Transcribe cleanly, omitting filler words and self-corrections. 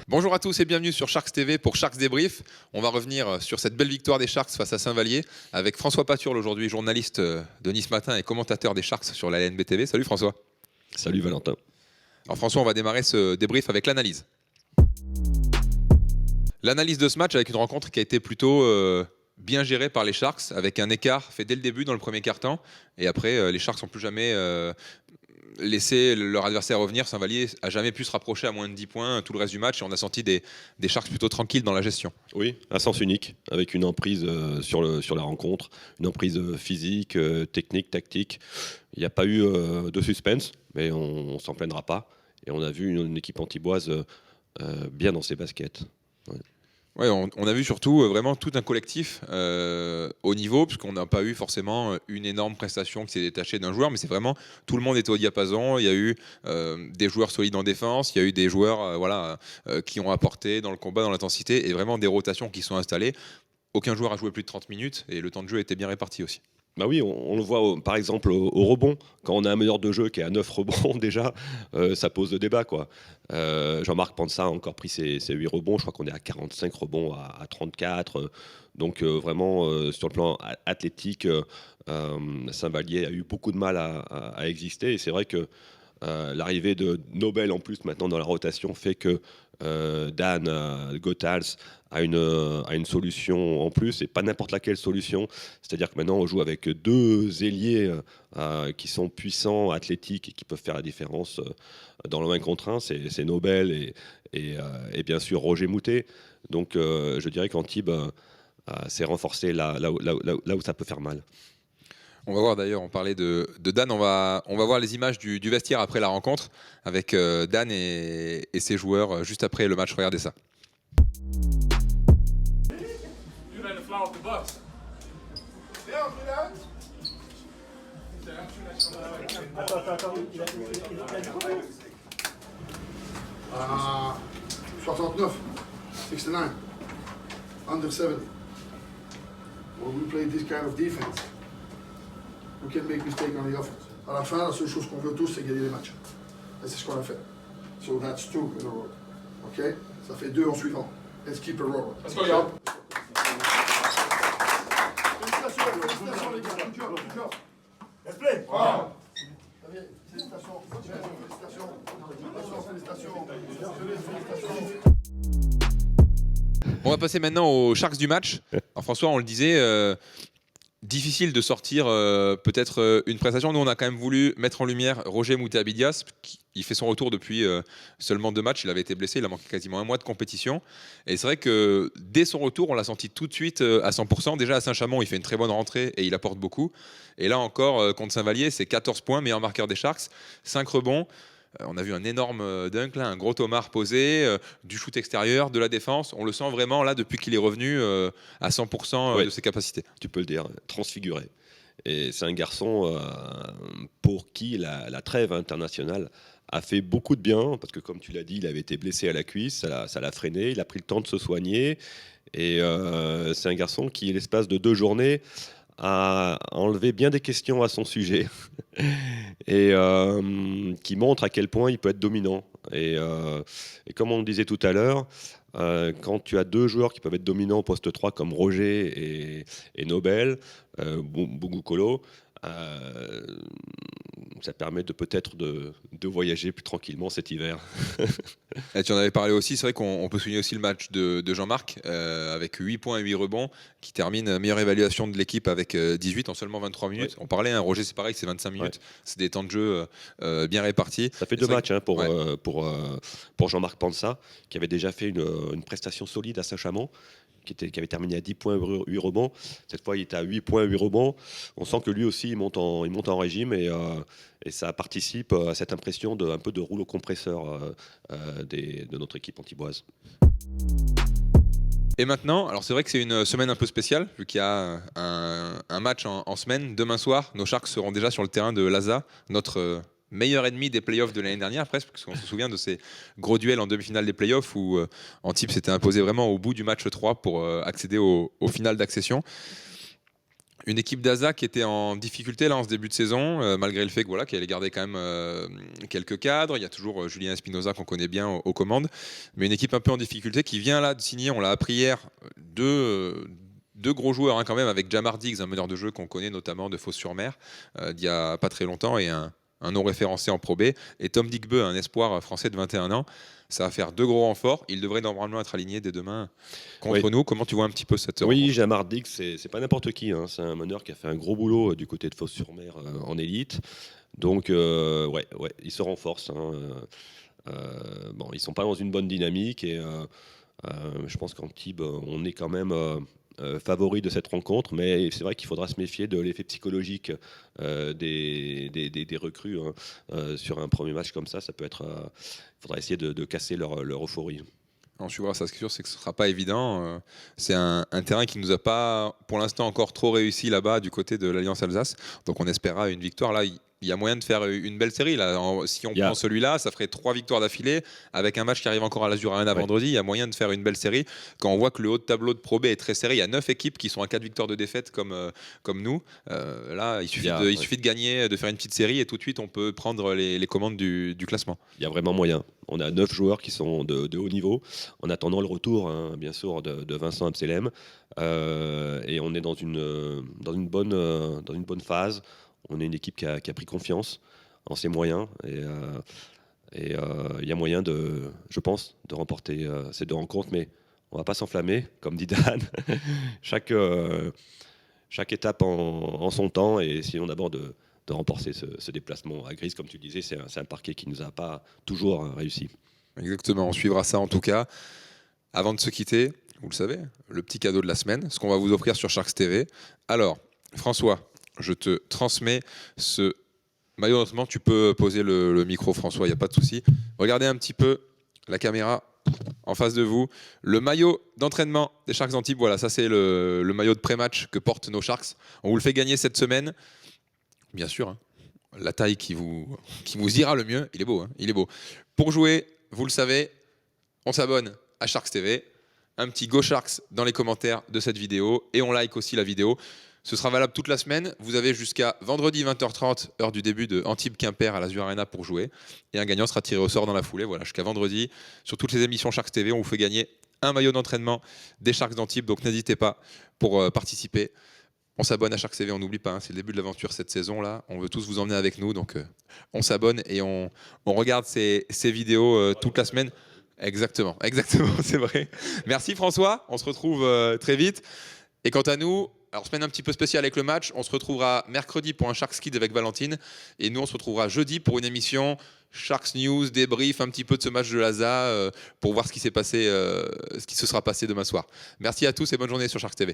Bonjour à tous et bienvenue sur Sharks TV pour Sharks Débrief. On va revenir sur cette belle victoire des Sharks face à Saint-Vallier avec François Paturle, aujourd'hui journaliste de Nice Matin et commentateur des Sharks sur la LNB TV. Salut François. Salut Valentin. Alors François, on va démarrer ce débrief avec l'analyse. L'analyse de ce match avec une rencontre qui a été plutôt bien gérée par les Sharks, avec un écart fait dès le début dans le premier quart-temps. Et après, les Sharks n'ont plus jamais laissé leur adversaire revenir. Saint-Vallier a jamais pu se rapprocher à moins de 10 points tout le reste du match. Et on a senti des Sharks plutôt tranquilles dans la gestion. Oui, un sens unique, avec une emprise sur la rencontre, une emprise physique, technique, tactique. Il n'y a pas eu de suspense, mais on ne s'en plaindra pas. Et on a vu une équipe antiboise bien dans ses baskets. Ouais. Ouais, on a vu surtout vraiment tout un collectif au niveau, puisqu'on n'a pas eu forcément une énorme prestation qui s'est détachée d'un joueur, mais c'est vraiment tout le monde était au diapason. Il y a eu des joueurs solides en défense, il y a eu des joueurs qui ont apporté dans le combat, dans l'intensité, et vraiment des rotations qui sont installées. Aucun joueur a joué plus de 30 minutes et le temps de jeu était bien réparti aussi. Bah oui, on le voit par exemple au rebond. Quand on a un meneur de jeu qui est à 9 rebonds déjà, ça pose le débat, quoi. Jean-Marc Pansa a encore pris ses 8 rebonds. Je crois qu'on est à 45 rebonds à 34. Donc vraiment, sur le plan athlétique, Saint-Vallier a eu beaucoup de mal à exister. Et c'est vrai que l'arrivée de Nobel en plus maintenant dans la rotation fait que Dan Goethals a une solution en plus, et pas n'importe laquelle solution. C'est-à-dire que maintenant on joue avec deux ailiers qui sont puissants, athlétiques et qui peuvent faire la différence dans le 1 contre 1. C'est Nobel et bien sûr Roger Moutet. Donc je dirais qu'Antibes s'est renforcé là où ça peut faire mal. On va voir d'ailleurs, on parlait de Dan, on va voir les images du vestiaire après la rencontre avec Dan et ses joueurs juste après le match. Regardez ça. Ah, 69, 69, under 70. When we play this kind of defense, we can make mistakes on the offense. À la fin, la seule chose qu'on veut tous, c'est gagner les matchs. Et c'est ce qu'on a fait. So that's 2 in a row. OK? Ça fait 2 en suivant. Let's keep it rolling. Let's go, y'all. Félicitations les gars. Good job, good job. Let's play. Wow. Félicitations. On va passer maintenant aux Sharks du match. Alors François, on le disait, difficile de sortir peut-être une prestation. Nous, on a quand même voulu mettre en lumière Roger Moutet-Abidias. Il fait son retour depuis seulement 2 matchs. Il avait été blessé, il a manqué quasiment 1 mois de compétition. Et c'est vrai que dès son retour, on l'a senti tout de suite à 100%. Déjà à Saint-Chamond, il fait une très bonne rentrée et il apporte beaucoup. Et là encore, contre Saint-Vallier, c'est 14 points, meilleur marqueur des Sharks, 5 rebonds. On a vu un énorme dunk, là, un gros tomard posé, du shoot extérieur, de la défense. On le sent vraiment là depuis qu'il est revenu à 100% de ses capacités. Tu peux le dire, transfiguré. Et c'est un garçon pour qui la trêve internationale a fait beaucoup de bien, parce que comme tu l'as dit, il avait été blessé à la cuisse, ça l'a freiné, il a pris le temps de se soigner. Et c'est un garçon qui, l'espace de 2 journées, a enlevé bien des questions à son sujet et qui montre à quel point il peut être dominant. Et comme on le disait tout à l'heure, quand tu as 2 joueurs qui peuvent être dominants au poste 3 comme Roger et Nobel, Bugukolo, ça permet peut-être de voyager plus tranquillement cet hiver. Et tu en avais parlé aussi, c'est vrai qu'on peut souligner aussi le match de Jean-Marc avec 8 points et 8 rebonds qui termine meilleure évaluation de l'équipe avec 18 en seulement 23 minutes. Ouais. On parlait, Roger c'est pareil, c'est 25 minutes, ouais. C'est des temps de jeu bien répartis. Ça fait 2 matchs pour Jean-Marc Pansa qui avait déjà fait une prestation solide à Saint-Chamond. Qui avait terminé à 10 points, 8 rebonds. Cette fois, il était à 8 points, 8 rebonds. On sent que lui aussi, il monte en régime et ça participe à cette impression un peu de rouleau compresseur de notre équipe antiboise. Et maintenant, alors c'est vrai que c'est une semaine un peu spéciale, vu qu'il y a un match en semaine. Demain soir, nos Sharks seront déjà sur le terrain de l'ASA, notre meilleur ennemi des playoffs de l'année dernière presque, parce qu'on se souvient de ces gros duels en demi-finale des playoffs où Antibes s'était imposé vraiment au bout du match 3 pour accéder au final d'accession. Une équipe d'Asa qui était en difficulté là en ce début de saison, malgré le fait que voilà, qu'elle ait gardé quand même quelques cadres. Il y a toujours Julien Espinoza qu'on connaît bien aux commandes, mais une équipe un peu en difficulté qui vient là de signer, on l'a appris hier, deux gros joueurs quand même, avec Jamar Diggs, un meneur de jeu qu'on connaît notamment de Fos-sur-Mer d'il y a pas très longtemps, et un non référencé en Pro B, et Tom Digbeu, un espoir français de 21 ans. Ça va faire deux gros renforts. Il devrait normalement être aligné dès demain contre nous. Comment tu vois un petit peu cette Oui, Jamar Diggs, c'est pas n'importe qui. Hein. C'est un meneur qui a fait un gros boulot du côté de Fos-sur-Mer en élite. Donc, ouais, il se renforce. Hein. Bon, ils sont pas dans une bonne dynamique et je pense qu'Antibes, on est quand même favori de cette rencontre, mais c'est vrai qu'il faudra se méfier de l'effet psychologique des recrues hein. Sur un premier match comme ça peut être. Il faudra essayer de casser leur euphorie. On suivra ça, ce qui est sûr, c'est que ce ne sera pas évident. C'est un terrain qui ne nous a pas, pour l'instant, encore trop réussi là-bas du côté de l'Alliance Alsace. Donc on espérera une victoire. Là, il y a moyen de faire une belle série. Là. Si on prend celui-là, ça ferait 3 victoires d'affilée. Avec un match qui arrive encore à l'Azur Arena vendredi, il y a moyen de faire une belle série. Quand on voit que le haut de tableau de Pro B est très serré, il y a 9 équipes qui sont à 4 victoires de défaite comme nous. Là, il suffit de gagner, de faire une petite série et tout de suite, on peut prendre les commandes du classement. Il y a vraiment moyen. On a 9 joueurs qui sont de haut niveau, en attendant le retour, hein, bien sûr, de Vincent Abselem. Et on est dans une bonne phase. On est une équipe qui a pris confiance en ses moyens. Et il y a moyen, je pense, de remporter ces 2 rencontres. Mais on ne va pas s'enflammer, comme dit Dan. Chaque étape en son temps. Et essayons d'abord de remporter ce déplacement à Grise. Comme tu le disais, c'est un parquet qui ne nous a pas toujours réussi. Exactement, on suivra ça en tout cas. Avant de se quitter, vous le savez, le petit cadeau de la semaine, ce qu'on va vous offrir sur Sharks TV. Alors, François, je te transmets ce maillot d'entraînement. Tu peux poser le micro, François, il n'y a pas de souci. Regardez un petit peu la caméra en face de vous. Le maillot d'entraînement des Sharks Antibes, voilà, ça c'est le maillot de pré-match que portent nos Sharks. On vous le fait gagner cette semaine. Bien sûr, hein, la taille qui vous ira le mieux. Il est beau, hein, il est beau. Pour jouer, vous le savez, on s'abonne à Sharks TV. Un petit Go Sharks dans les commentaires de cette vidéo. Et on like aussi la vidéo. Ce sera valable toute la semaine. Vous avez jusqu'à vendredi 20h30, heure du début de Antibes-Quimper à l'Azur Arena pour jouer. Et un gagnant sera tiré au sort dans la foulée. Voilà, jusqu'à vendredi. Sur toutes les émissions Sharks TV, on vous fait gagner un maillot d'entraînement des Sharks d'Antibes. Donc n'hésitez pas pour participer. On s'abonne à Sharks TV, on n'oublie pas, hein, c'est le début de l'aventure cette saison-là. On veut tous vous emmener avec nous. Donc on s'abonne et on regarde ces vidéos toute la semaine. Exactement, c'est vrai. Merci François, on se retrouve très vite. Et quant à nous, alors semaine un petit peu spéciale avec le match, on se retrouvera mercredi pour un Sharks Kid avec Valentine. Et nous, on se retrouvera jeudi pour une émission Sharks News, débrief un petit peu de ce match de l'ASA pour voir ce qui s'est passé, ce qui se sera passé demain soir. Merci à tous et bonne journée sur Sharks TV.